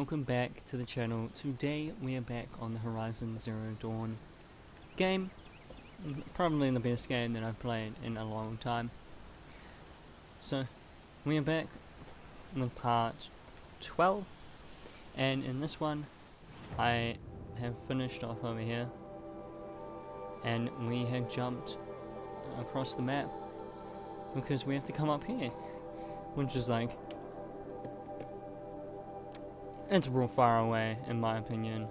welcome back to the channel. Today we are back on the Horizon Zero Dawn game. Probably the best game that I've played in a long time. So, we are back with part 12, and in this one I have finished off over here, and we have jumped across the map because we have to come up here, which is like, it's real far away in my opinion.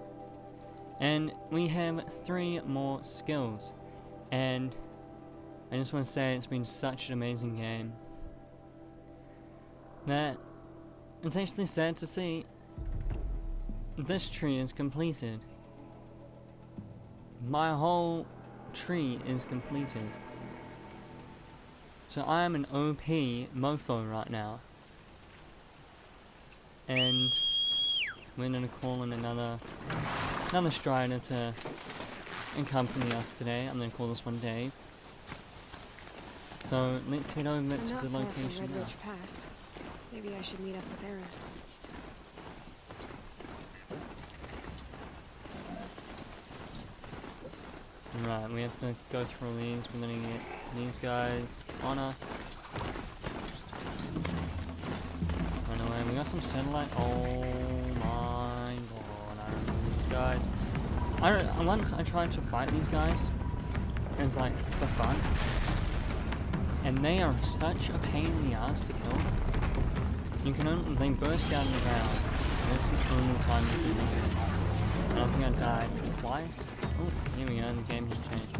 And we have 3 more skills, and I just want to say it's been such an amazing game that it's actually sad to see this tree is completed. My whole tree is completed. So I am an OP mofo right now. And we're gonna call in another strider to accompany us today. I'm gonna call this one Dave. So let's head over to the location now. Pass. Maybe I should meet up with Aaron. Right, we have to go through these. We're gonna get these guys on us. Run away. We got some satellite. Oh my god! I remember these guys. Once I tried to fight these guys as like for fun, and they are such a pain in the ass to kill. You can only they burst out of the ground. That's the only time you can do it. And I think I died twice. Oh, here we go, the game has changed.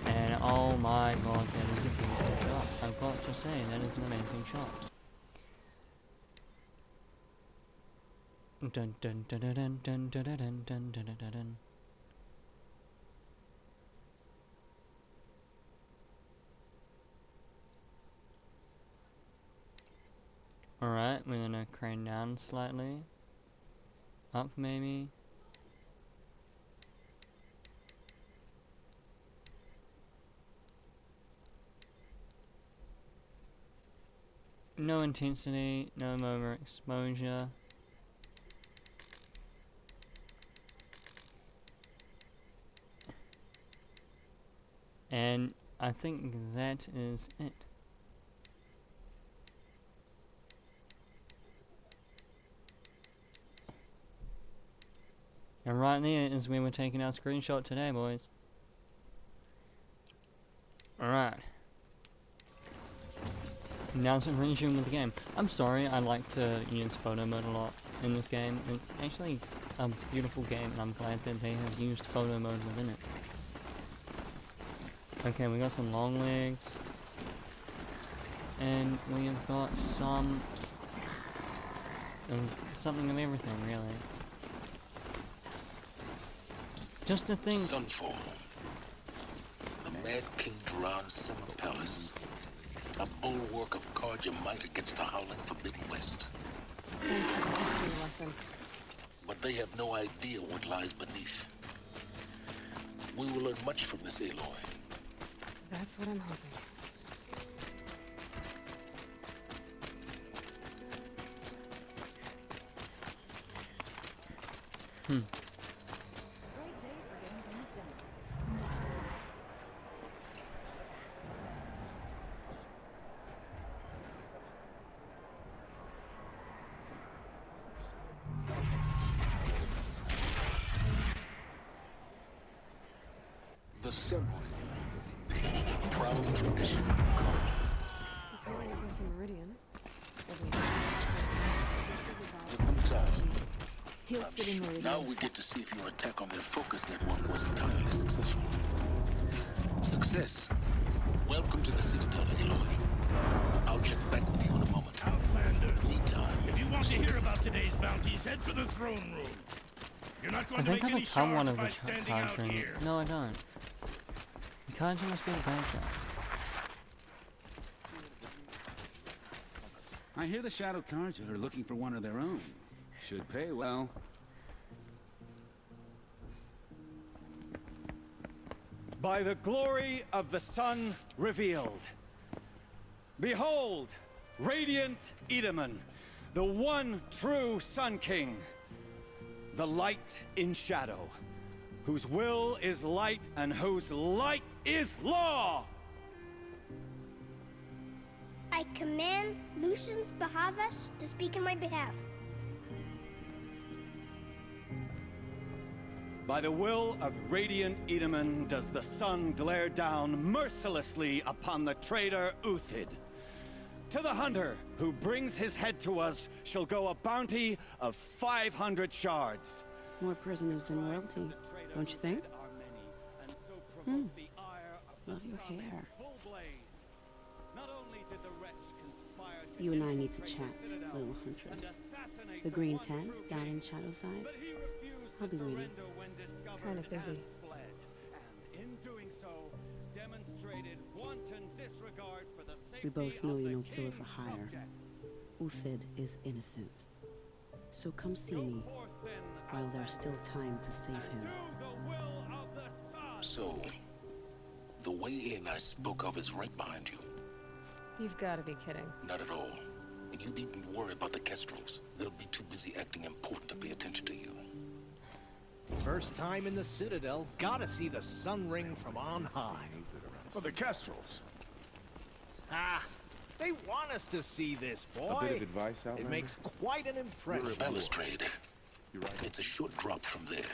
And oh my god, that is a beautiful shot. I've got to say, that is an amazing shot. Dun dun dun dun dun dun dun dun dun dun dun dun. Alright, we're gonna crane down slightly. Up maybe. No intensity, no overexposure. And I think that is it. And right there is where we're taking our screenshot today, boys. Alright. Now to resume with the game. I'm sorry, I like to use photo mode a lot in this game. It's actually a beautiful game, and I'm glad that they have used photo mode within it. Okay, we got some long legs. And we have got something of everything, really. Just the thing. Sunfall. The Mad King Duran's summer palace. A bulwark of Carja might against the howling Forbidden West. Thanks for the history lesson. But they have no idea what lies beneath. We will learn much from this Aloy. That's what I'm hoping. The ceremony. Proud tradition of Carja. It's healing across the meridian. Give them time. He'll sit in meridian. Now we get to see if your attack on their focus network was entirely successful. Success. Welcome to the Citadel, Aloy. I'll check back with you in a moment. Outlander. Meantime, If you want to hear about today's bounties, head for the throne room. You're not going I to think make I any become one shards of by the standing out Carja. here. No, I don't. The Carja must be the bad guys. I hear the Shadow Carja are looking for one of their own. Should pay well. By the glory of the sun revealed. Behold, radiant Edaman, the one true Sun King, the light in shadow, whose will is light and whose light is law! I command Lucius Bahavas to speak in my behalf. By the will of radiant Edaman does the sun glare down mercilessly upon the traitor Uthid. To the hunter who brings his head to us shall go a bounty of 500 shards. More prisoners than royalty, don't you think? Love your hair. You and I need to chat, little huntress. The green tent down in Shadowside. I'll be waiting. Kind of busy. We both know you're no killer for hire. Uthid is innocent. So come see me while there's still time to save him. So, the way in I spoke of is right behind you. You've got to be kidding. Not at all. And you needn't worry about the Kestrels. They'll be too busy acting important to pay attention to you. First time in the Citadel, gotta see the sun ring from on high. For the Kestrels. Ah, they want us to see this, boy. A bit of advice, Outlander? It makes quite an impression. Balustrade. You're right. It's a short drop from there.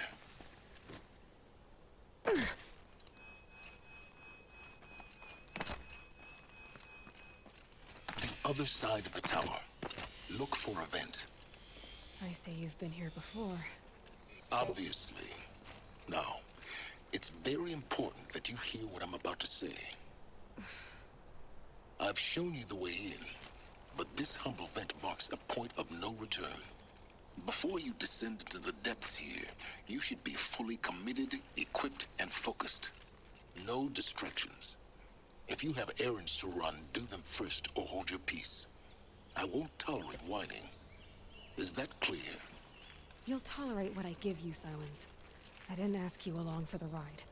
The other side of the tower. Look for a vent. I say you've been here before. Obviously. Now, it's very important that you hear what I'm about to say. I've shown you the way in, but this humble vent marks a point of no return. Before you descend into the depths here, you should be fully committed, equipped, and focused. No distractions. If you have errands to run, do them first or hold your peace. I won't tolerate whining. Is that clear? You'll tolerate what I give you, Silence. I didn't ask you along for the ride.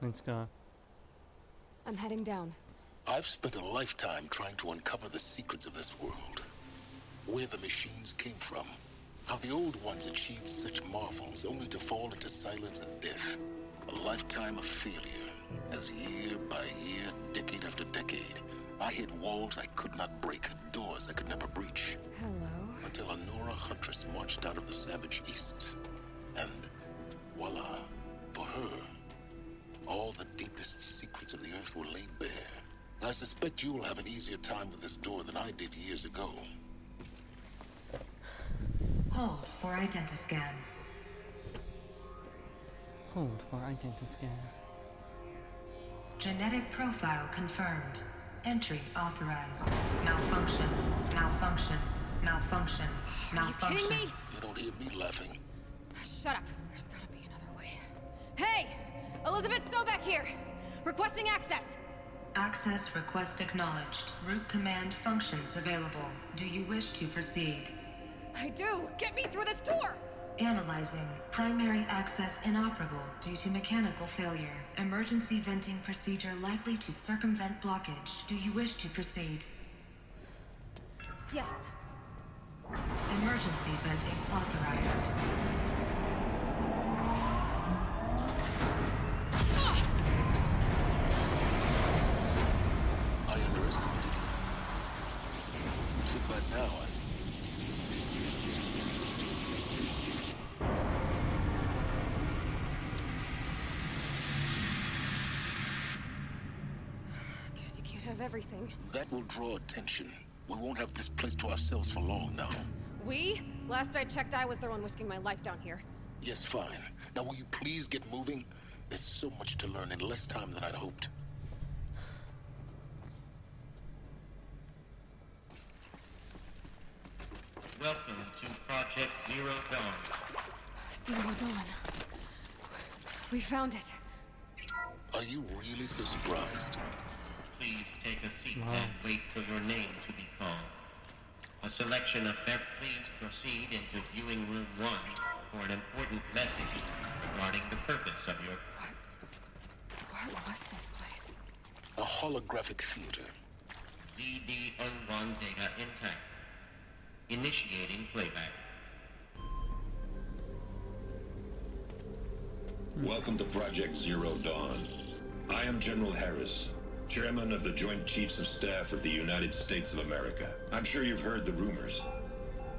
Let's go. I'm heading down. I've spent a lifetime trying to uncover the secrets of this world. Where the machines came from. How the old ones achieved such marvels only to fall into silence and death. A lifetime of failure, as year by year, decade after decade, I hit walls I could not break, doors I could never breach. Hello. Until a Nora huntress marched out of the savage east. And voila, for her, all the deepest secrets of the earth were laid bare. I suspect you will have an easier time with this door than I did years ago. Hold for identiscan. Hold for identiscan. Genetic profile confirmed. Entry authorized. Malfunction. Malfunction. Malfunction. Malfunction. Are you kidding me? You don't hear me laughing. Shut up. There's gotta be another way. Hey! Elizabeth Sobeck here! Requesting access! Access request acknowledged. Root command functions available. Do you wish to proceed? I do! Get me through this door! Analyzing. Primary access inoperable due to mechanical failure. Emergency venting procedure likely to circumvent blockage. Do you wish to proceed? Yes. Emergency venting authorized. I underestimated you. Too bad now, Guess you can't have everything. That will draw attention. We won't have this place to ourselves for long now. We? Last I checked, I was the one risking my life down here. Yes, fine. Now will you please get moving? There's so much to learn in less time than I'd hoped. Welcome to Project Zero Dawn. Zero Dawn. We found it. Are you really so surprised? Please take a seat Wow. and wait for your name to be called. A selection of please proceed into viewing room 1 for an important message regarding the purpose of your... What was this place? A holographic theater. CD01 data intact. Initiating playback. Welcome to Project Zero Dawn. I am General Harris, Chairman of the Joint Chiefs of Staff of the United States of America. I'm sure you've heard the rumors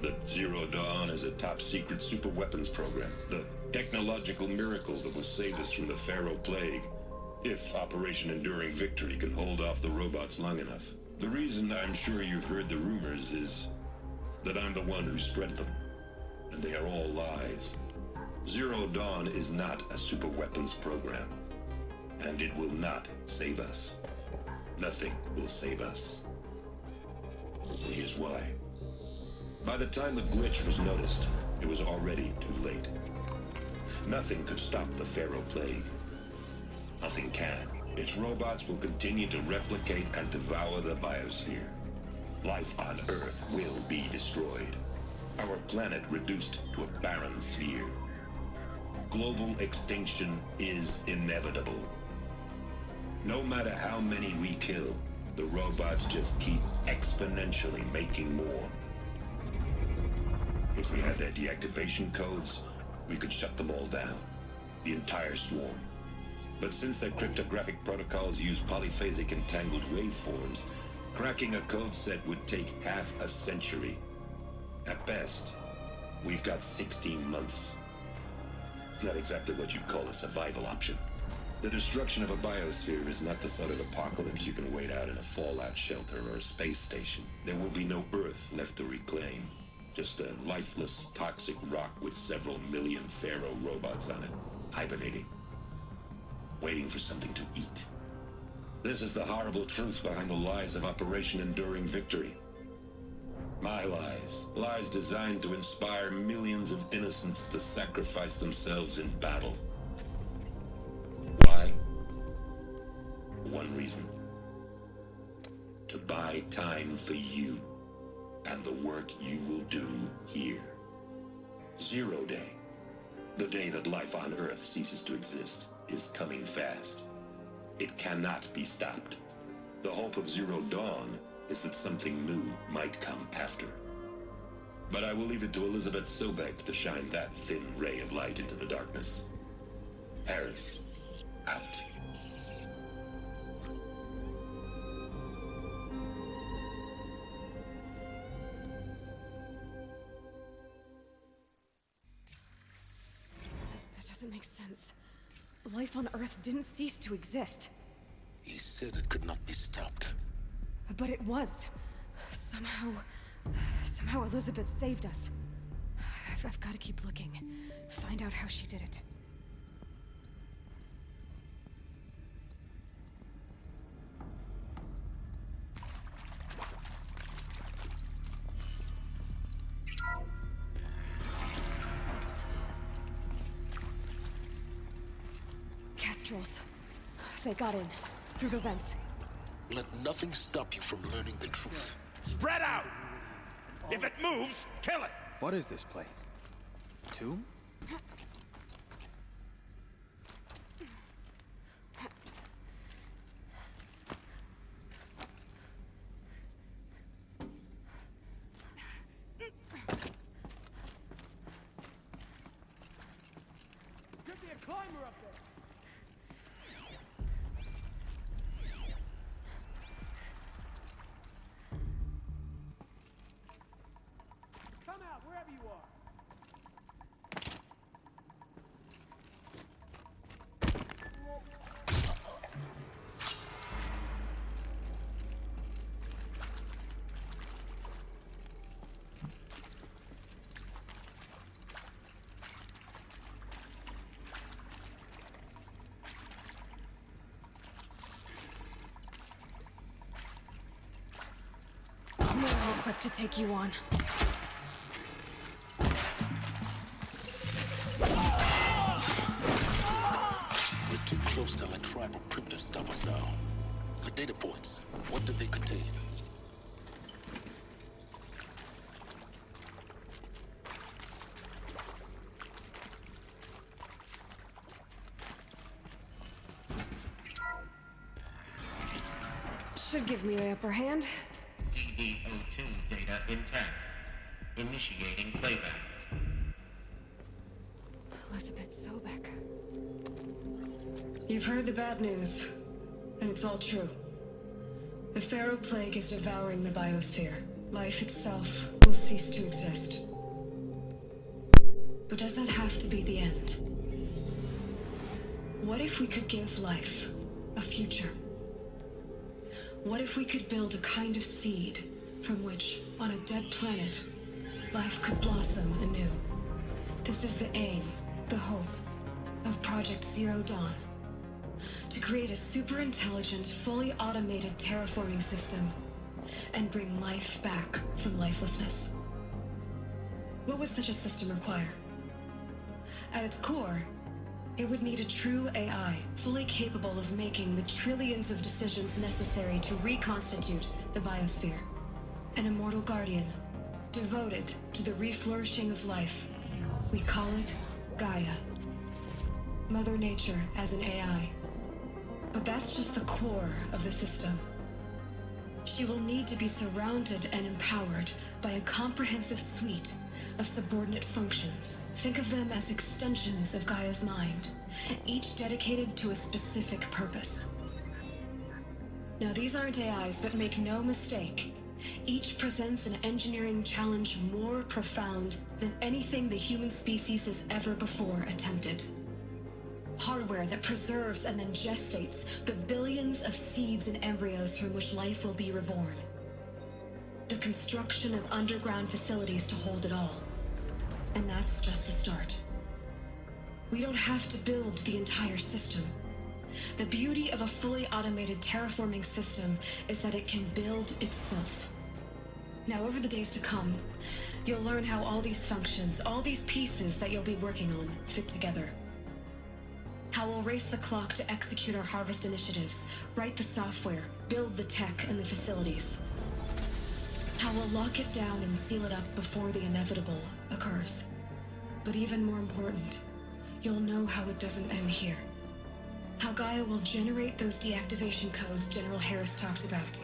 that Zero Dawn is a top-secret super-weapons program, the technological miracle that will save us from the Pharaoh Plague, if Operation Enduring Victory can hold off the robots long enough. The reason I'm sure you've heard the rumors is that I'm the one who spread them, and they are all lies. Zero Dawn is not a super-weapons program, and it will not save us. Nothing will save us. Here's why. By the time the glitch was noticed, it was already too late. Nothing could stop the Pharaoh Plague. Nothing can. Its robots will continue to replicate and devour the biosphere. Life on Earth will be destroyed. Our planet reduced to a barren sphere. Global extinction is inevitable. No matter how many we kill, the robots just keep exponentially making more. If we had their deactivation codes, we could shut them all down. The entire swarm. But since their cryptographic protocols use polyphasic entangled waveforms, cracking a code set would take half a century. At best, we've got 16 months. Not exactly what you'd call a survival option. The destruction of a biosphere is not the sort of apocalypse you can wait out in a fallout shelter or a space station. There will be no Earth left to reclaim. Just a lifeless, toxic rock with several million Pharaoh robots on it, hibernating, waiting for something to eat. This is the horrible truth behind the lies of Operation Enduring Victory. My lies. Lies designed to inspire millions of innocents to sacrifice themselves in battle. Why? One reason. To buy time for you and the work you will do here. Zero Day, the day that life on Earth ceases to exist, is coming fast. It cannot be stopped. The hope of Zero Dawn is that something new might come after. But I will leave it to Elizabeth Sobek to shine that thin ray of light into the darkness. Harris, out. That doesn't make sense. Life on Earth didn't cease to exist. He said it could not be stopped. But it was. Somehow Elizabeth saved us. I've got to keep looking. Find out how she did it. Kestrels. They got in. Through the vents. Let nothing stop you from learning the truth. Spread out! If it moves, kill it! What is this place? Tomb? Could be a climber up there. Come out, wherever you are. I'm not equipped to take you on. We're too close to let tribal primitives stop us now. The data points, what did they contain? should give me the upper hand. CD02 data intact. Initiating playback. Elizabeth Sobek. You've heard the bad news, and it's all true. The Pharaoh Plague is devouring the biosphere. Life itself will cease to exist. But does that have to be the end? What if we could give life a future? What if we could build a kind of seed from which, on a dead planet, life could blossom anew? This is the aim, the hope, of Project Zero Dawn. To create a super-intelligent, fully automated terraforming system and bring life back from lifelessness. What would such a system require? At its core, it would need a true AI, fully capable of making the trillions of decisions necessary to reconstitute the biosphere. An immortal guardian, devoted to the reflourishing of life. We call it Gaia. Mother Nature as an AI. But that's just the core of the system. She will need to be surrounded and empowered by a comprehensive suite of subordinate functions. Think of them as extensions of Gaia's mind, each dedicated to a specific purpose. Now, these aren't AIs, but make no mistake, each presents an engineering challenge more profound than anything the human species has ever before attempted. Hardware that preserves and then gestates the billions of seeds and embryos from which life will be reborn. The construction of underground facilities to hold it all. And that's just the start. We don't have to build the entire system. The beauty of a fully automated terraforming system is that it can build itself. Now, over the days to come, you'll learn how all these functions, all these pieces that you'll be working on, fit together. How we'll race the clock to execute our harvest initiatives, write the software, build the tech and the facilities. How we'll lock it down and seal it up before the inevitable occurs. But even more important, you'll know how it doesn't end here. How Gaia will generate those deactivation codes General Harris talked about,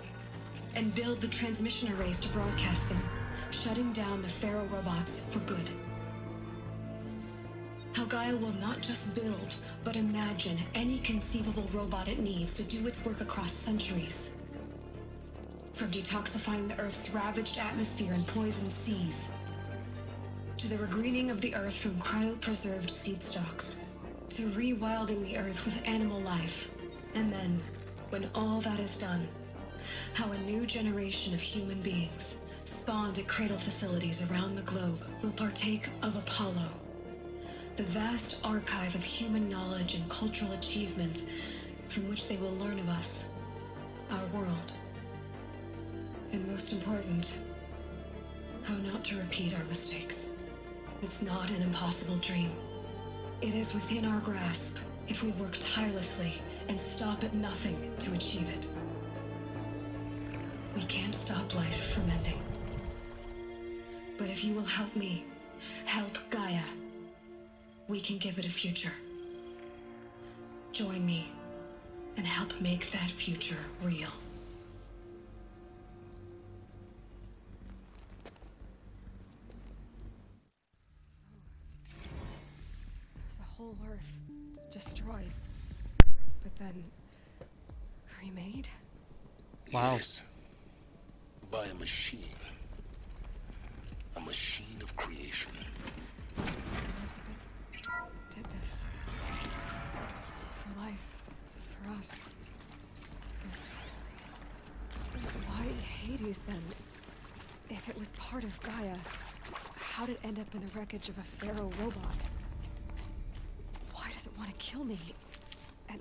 and build the transmission arrays to broadcast them, shutting down the Pharaoh robots for good. How Gaia will not just build, but imagine any conceivable robot it needs to do its work across centuries. From detoxifying the Earth's ravaged atmosphere and poisoned seas, to the regreening of the Earth from cryopreserved seed stalks, to rewilding the Earth with animal life. And then, when all that is done, how a new generation of human beings, spawned at cradle facilities around the globe, will partake of Apollo, the vast archive of human knowledge and cultural achievement from which they will learn of us, our world. And most important, how not to repeat our mistakes. It's not an impossible dream. It is within our grasp if we work tirelessly and stop at nothing to achieve it. We can't stop life from ending. But if you will help me, help Gaia, we can give it a future. Join me and help make that future real. The whole Earth destroyed, but then remade? Wow. Yes. By a machine. A machine of creation. Elizabeth did this. For life. For us. But why Hades then? If it was part of Gaia, how did it end up in the wreckage of a Pharaoh robot? Why does it want to kill me? And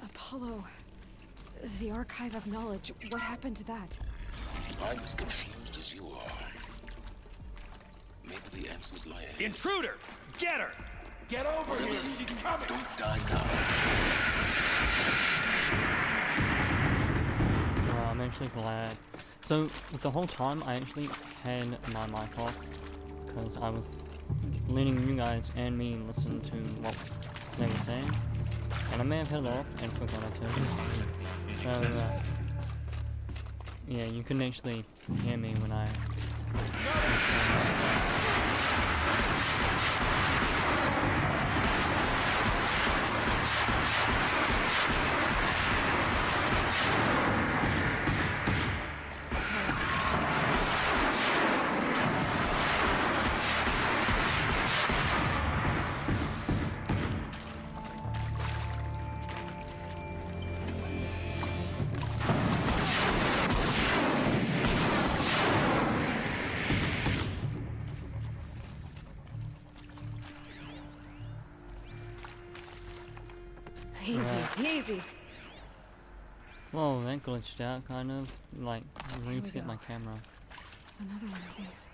Apollo, the archive of knowledge, what happened to that? I'm as confused as you are. Maybe the answers lie ahead. Intruder! Get her! Get over here! She's coming! Don't die now. I'm actually glad. So, the whole time I actually had my mic off because I was letting you guys and me listen to what they were saying. And I may have had it off and forgot I turned it. So, Yeah, you can actually hear me when I... Easy. Whoa, that glitched out, kind of. Like, reset my camera. Another one of these.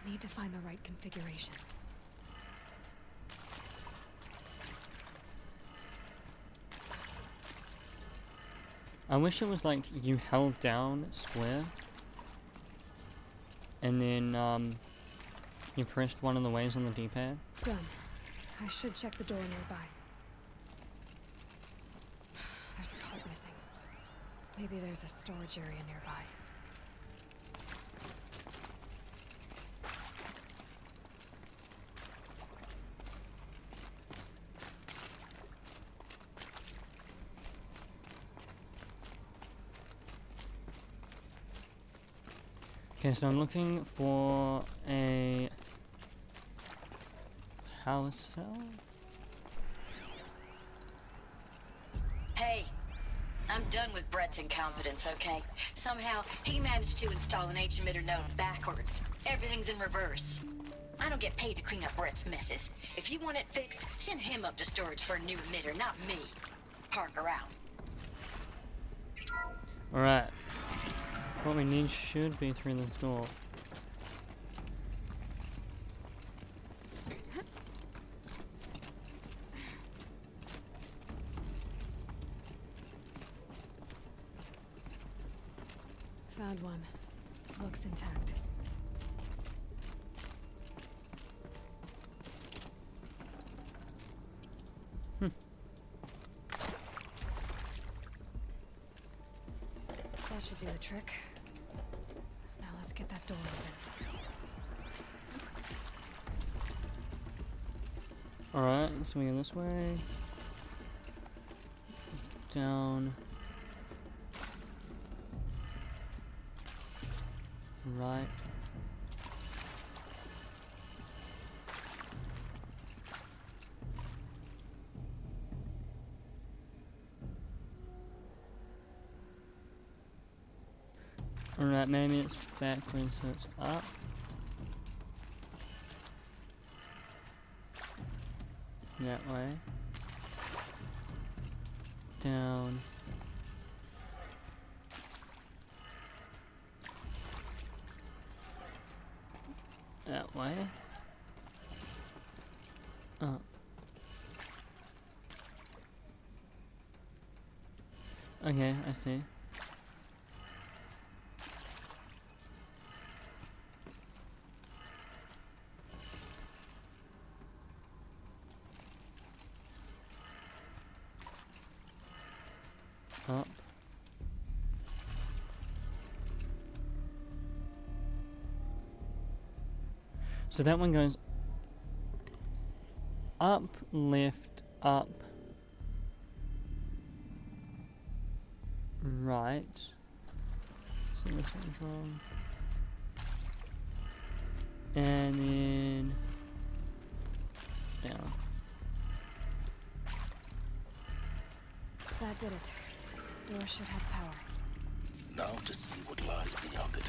Need to find the right configuration. I wish it was like you held down square and then you pressed one of the ways on the D-pad. Done. I should check the door nearby. There's a part missing. Maybe there's a storage area nearby. Okay, so I'm looking for a power cell. Hey, I'm done with Brett's incompetence, okay? Somehow, he managed to install an H-emitter node backwards. Everything's in reverse. I don't get paid to clean up Brett's messes. If you want it fixed, send him up to storage for a new emitter, not me. Parker out. Alright. What we need should be through this door. Found one. Looks intact. That should do the trick. Now let's get that door open. Alright, so we go this way. Down. Right. Alright, maybe it's backwards, so it's up. That way. Down. That way. Up. Okay, I see. Up. So that one goes up, left, up, right. So this one's wrong. And then down. That did it. Door should have power. Now to see what lies beyond it.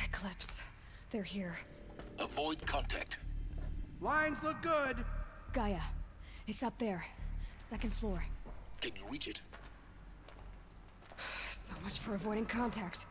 Eclipse. They're here. Avoid contact. Lines look good. Gaia. It's up there. Second floor. Can you reach it? So much for avoiding contact.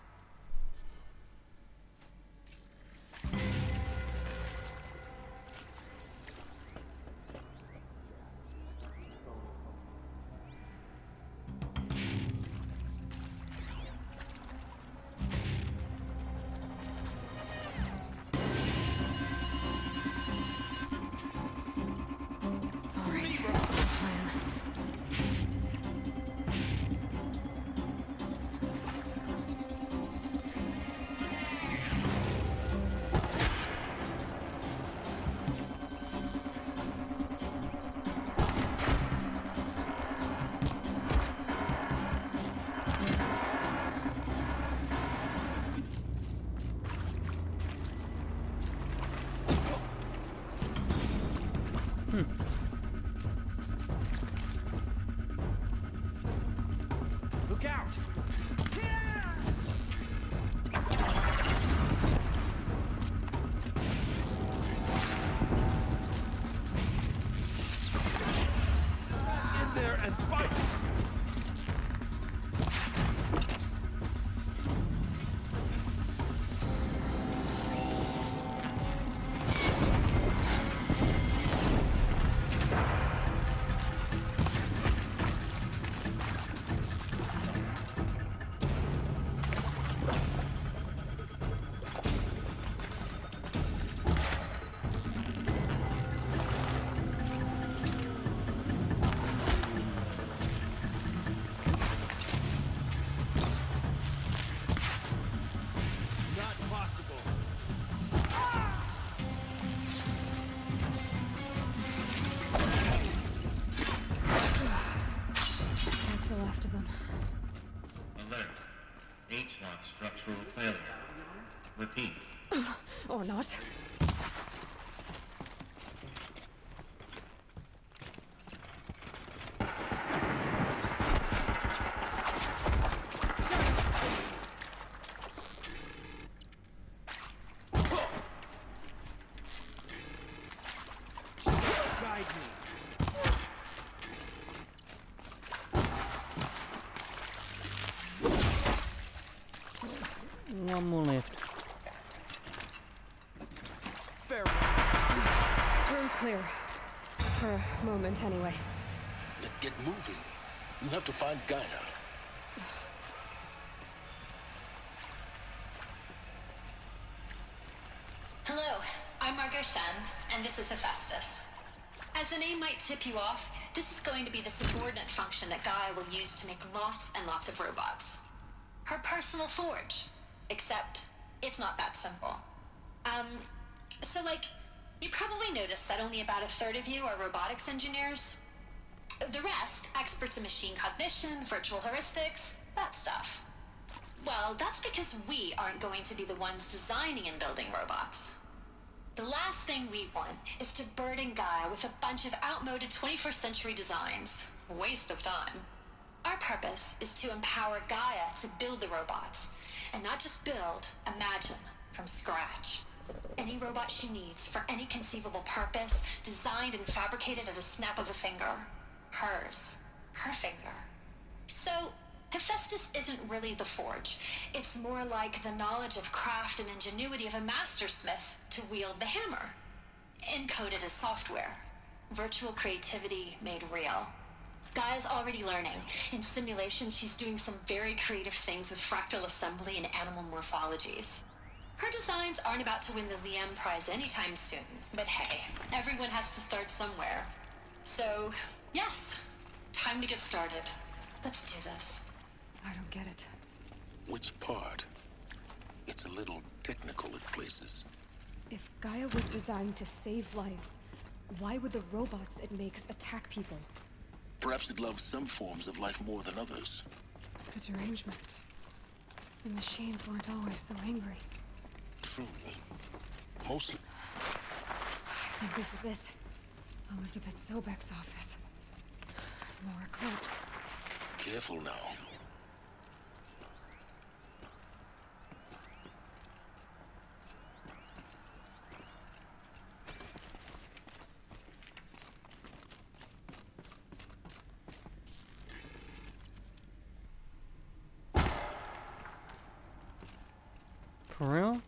on structural failure. Repeat. Or not. Guide me. One more left. Room's clear. For a moment, anyway. Then get moving. You have to find Gaia. Hello, I'm Margot Shen, and this is Hephaestus. As the name might tip you off, this is going to be the subordinate function that Gaia will use to make lots and lots of robots. Her personal forge. Except, it's not that simple. So you probably noticed that only about a third of you are robotics engineers. The rest, experts in machine cognition, virtual heuristics, that stuff. Well, that's because we aren't going to be the ones designing and building robots. The last thing we want is to burden Gaia with a bunch of outmoded 21st century designs. Waste of time. Our purpose is to empower Gaia to build the robots. And not just build, imagine, from scratch. Any robot she needs for any conceivable purpose, designed and fabricated at a snap of a finger. Hers. Her finger. So, Hephaestus isn't really the forge. It's more like the knowledge of craft and ingenuity of a mastersmith to wield the hammer. Encoded as software. Virtual creativity made real. Gaia's already learning. In simulations, she's doing some very creative things with fractal assembly and animal morphologies. Her designs aren't about to win the Liam Prize anytime soon, but hey, everyone has to start somewhere. So, yes, time to get started. Let's do this. I don't get it. Which part? It's a little technical at places. If Gaia was designed to save life, why would the robots it makes attack people? Perhaps it loves some forms of life more than others. The derangement. The machines weren't always so angry. True. Mostly. I think this is it. Elizabeth Sobek's office. More Eclipse. Careful now. For real?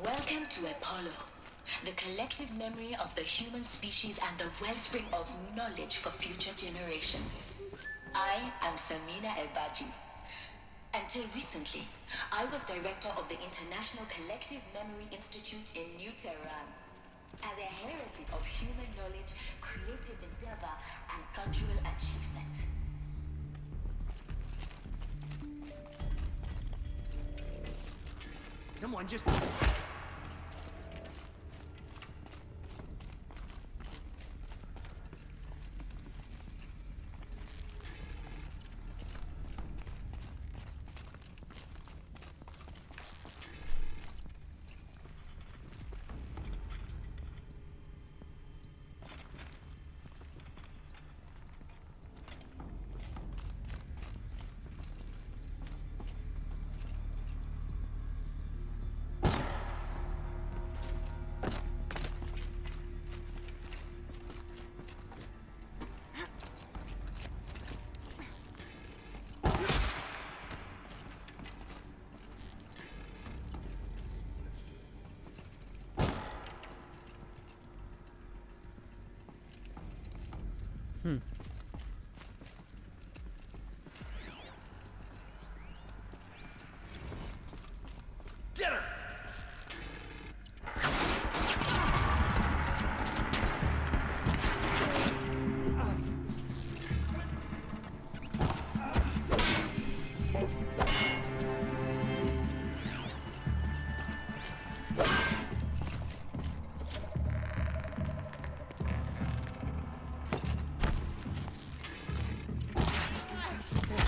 Welcome to Apollo, the collective memory of the human species and the wellspring of knowledge for future generations. I am Samina Ebaji. Until recently, I was director of the International Collective Memory Institute in New Tehran. As a heritage of human knowledge, creative endeavor, and cultural achievement. Someone just...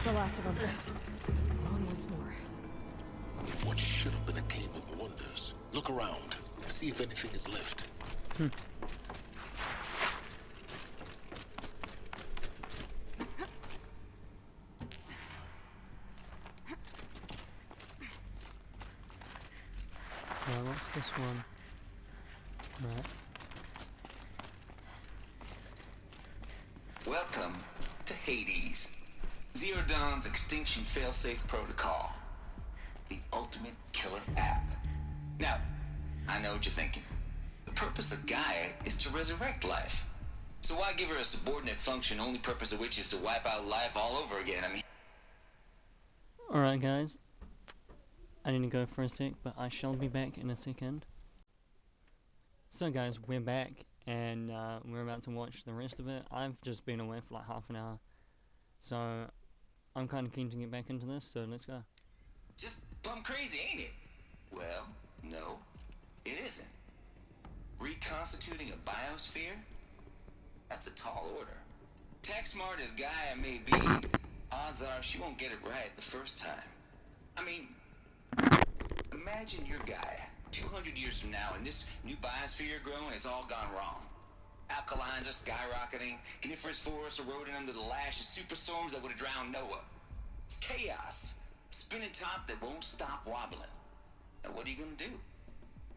the last of them. On once more. What should have been a cave of wonders. Look around. See if anything is left. What's this one? Right. Welcome to Hades. Zero Dawn's extinction failsafe protocol. The ultimate killer app. Now, I know what you're thinking. The purpose of Gaia is to resurrect life. So why give her a subordinate function, only purpose of which is to wipe out life all over again? I mean... Alright guys, I need to go for a sec, but I shall be back in a second. So guys, we're back, and we're about to watch the rest of it. I've just been away for like half an hour, so I'm kind of keen to get back into this, so let's go. Just plumb crazy, ain't it? Well, no, it isn't. Reconstituting a biosphere? That's a tall order. Tech smart as Gaia may be, odds are she won't get it right the first time. I mean, imagine you're Gaia, 200 years from now, and this new biosphere you're growing, it's all gone wrong. Alkalines are skyrocketing, coniferous forests eroding under the lash of superstorms that would have drowned Noah. It's chaos. Spinning top that won't stop wobbling. Now what are you gonna do?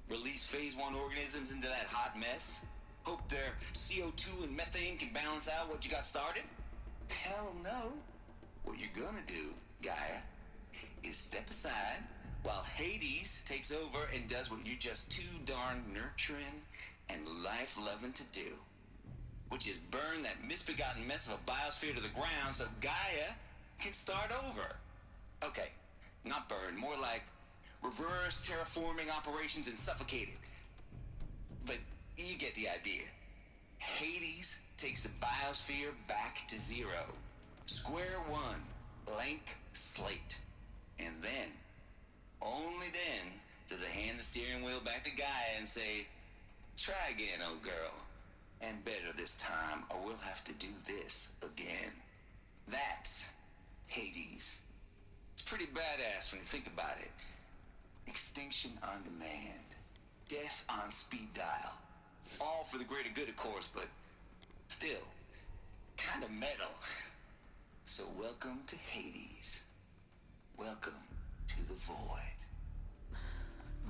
Release phase 1 organisms into that hot mess? Hope their CO2 and methane can balance out what you got started? Hell no. What you're gonna do, Gaia, is step aside while Hades takes over and does what you're just too darn nurturing and life-loving to do. Which is burn that misbegotten mess of a biosphere to the ground so Gaia can start over. Okay, not burn, more like reverse terraforming operations and suffocate it. But you get the idea. Hades takes the biosphere back to zero. Square one, blank slate. And then, only then, does it hand the steering wheel back to Gaia and say, try again, old girl. And better this time, or we'll have to do this again. That's Hades. It's pretty badass when you think about it. Extinction on demand. Death on speed dial. All for the greater good, of course, but still, kind of metal. So welcome to Hades. Welcome to the void.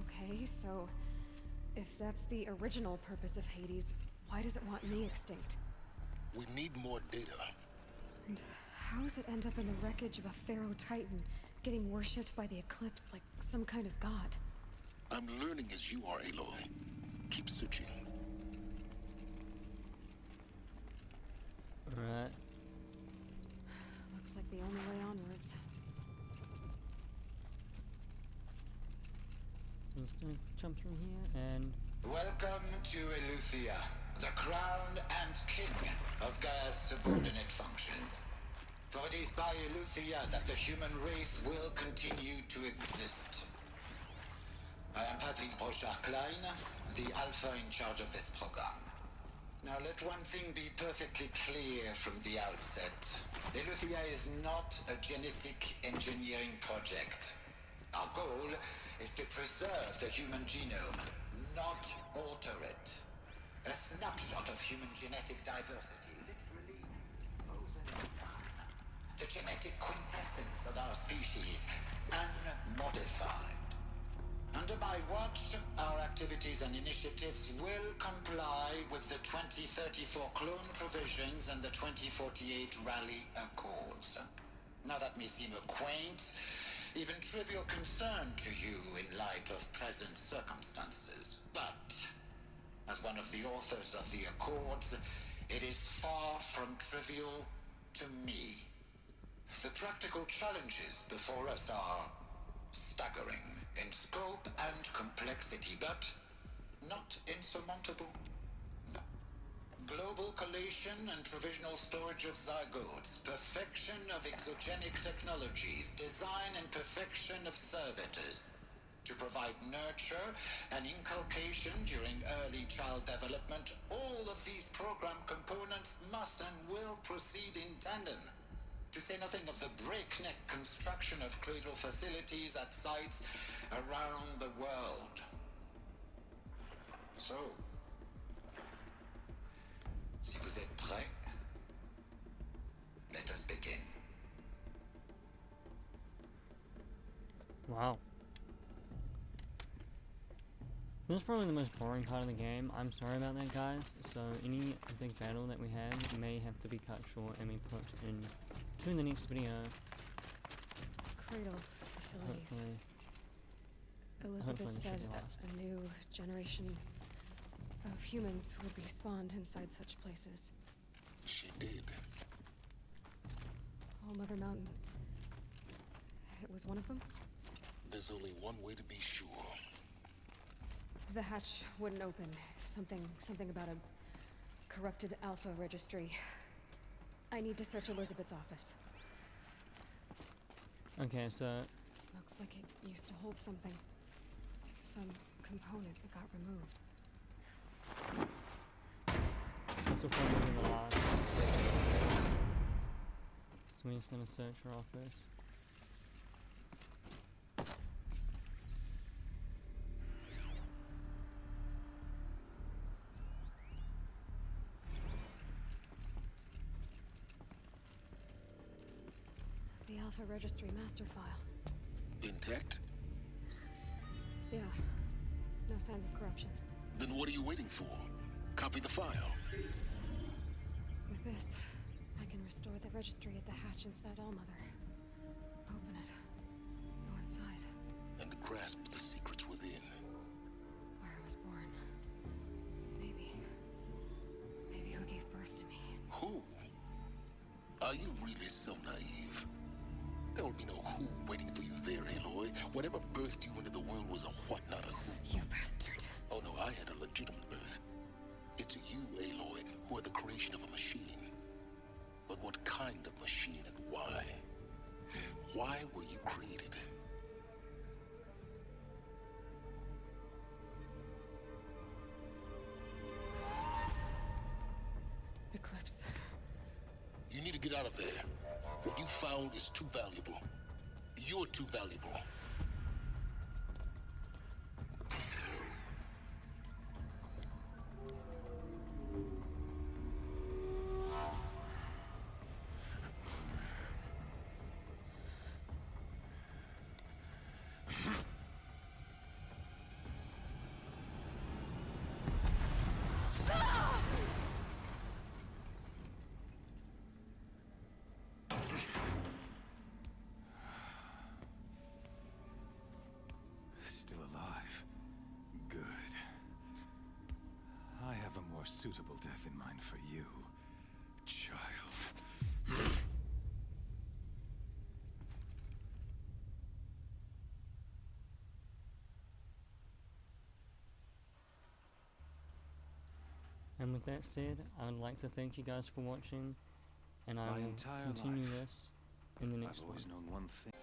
Okay, so if that's the original purpose of Hades, why does it want me extinct? We need more data. And how does it end up in the wreckage of a Pharaoh Titan, getting worshipped by the Eclipse like some kind of god? I'm learning as you are, Aloy. Keep searching. Alright. Looks like the only way onwards. Just gonna jump through here and... Welcome to Eleuthia, the crown and king of Gaia's subordinate functions. For it is by Eleuthia that the human race will continue to exist. I am Patrick Brochard-Klein, the Alpha in charge of this program. Now let one thing be perfectly clear from the outset. Eleuthia is not a genetic engineering project. Our goal is to preserve the human genome, not alter it. A snapshot of human genetic diversity, literally frozen in time. The genetic quintessence of our species, unmodified. Under my watch, our activities and initiatives will comply with the 2034 clone provisions and the 2048 Rally Accords. Now that may seem a quaint, even trivial concern to you in light of present circumstances, but as one of the authors of the Accords, it is far from trivial to me. The practical challenges before us are staggering in scope and complexity, but not insurmountable. No. Global collation and provisional storage of zygotes, perfection of exogenic technologies, design and perfection of servitors, to provide nurture and inculcation during early child development. All of these program components must and will proceed in tandem. To say nothing of the breakneck construction of cradle facilities at sites around the world. So, si vous êtes prêts, let us begin. Wow. This is probably the most boring part of the game. I'm sorry about that, guys. So any big battle that we have may have to be cut short and be put into the next video. Cradle facilities. Hopefully. Elizabeth Hopefully said this will last. a new generation of humans would be spawned inside such places. She did. Oh, Mother Mountain. It was one of them? There's only one way to be sure. The hatch wouldn't open. Something about a corrupted Alpha registry. I need to search Elizabeth's office. Okay, so Looks like it used to hold something. Some component that got removed. this will probably be the last. So we're just gonna search her office. The Alpha Registry master file. Intact? Yeah. No signs of corruption. Then what are you waiting for? Copy the file. With this, I can restore the registry at the hatch inside Allmother. Open it. Go inside. And grasp the secrets within. Where I was born. Maybe who gave birth to me. Who? Are you really so naive? There will be no who waiting for you there, Aloy. Whatever birthed you into the world was a what, not a who. You bastard. Oh no, I had a legitimate birth. It's you, Aloy, who are the creation of a machine. But what kind of machine and why? Why were you created? Eclipse. You need to get out of there. What you found is too valuable. You're too valuable. Still alive. Good. I have a more suitable death in mind for you, child. And with that said, I would like to thank you guys for watching, and I My will entire continue life, this in the next I've one. always known one thing.